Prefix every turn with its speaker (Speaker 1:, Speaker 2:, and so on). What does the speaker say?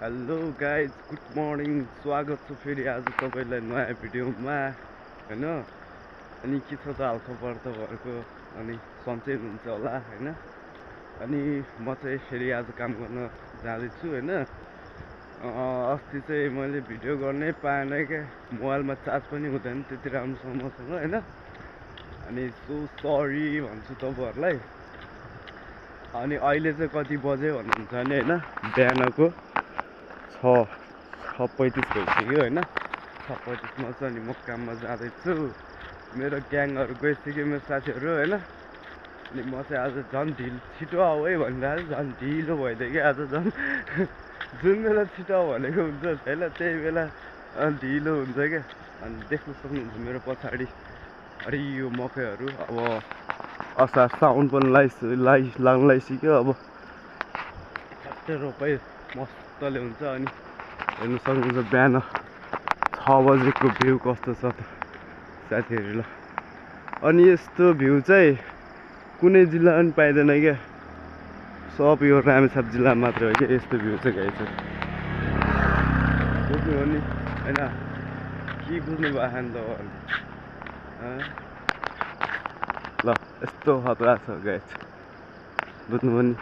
Speaker 1: Hello guys, good morning. स्वागत छ फेरि आज तपाईँलाई नयाँ भिडियोमा होइन। अनि के छ त हालखबर तपाईँहरूको? अनि सन्चै हुनुहुन्छ होला होइन। अनि म चाहिँ फेरि आज काम गर्न जाँदैछु होइन। अस्ति चाहिँ मैले भिडियो गर्नै पाएन क्या, मोबाइलमा चार्ज पनि हुँदैन त्यति राम्रोसँग मसँग होइन। अनि सो सरी भन्छु तपाईँहरूलाई। अनि अहिले चाहिँ कति बज्यो भन्नुहुन्छ भने होइन, बिहानको 6:35 भइसक्यो होइन। 6:35मा चाहिँ अनि म काममा जाँदैछु। मेरो ग्याङहरू गइसक्यो, मेरो साथीहरू होइन। अनि म चाहिँ आज झन् छिटो आऊ है भनिरहेको, झन् ढिलो भइदियो क्या आज झन्। जुन बेला छिटो आऊ भनेको हुन्छ होइन, त्यही बेला ढिलो हुन्छ क्या। अनि देख्न सक्नुहुन्छ मेरो पछाडि यो मकैहरू अब असार साउन पनि लाग्न लागिसक्यो। अब ठ्याक्कै रोपाइ मस्तले हुन्छ। अनि हेर्नु सक्नुहुन्छ बिहान 6 बजेको भ्यू कस्तो छ त साथीहरूलाई। अनि यस्तो भ्यू चाहिँ कुनै जिल्लामा पनि पाइँदैन क्या, सब यो रामेछाप जिल्ला मात्र हो क्या यस्तो भ्यू चाहिँ गाइस। बुझ्नु हो नि होइन, के बुझ्नु भएको नि त ल। यस्तो खतरा छ गाइस, बुझ्नु हो नि।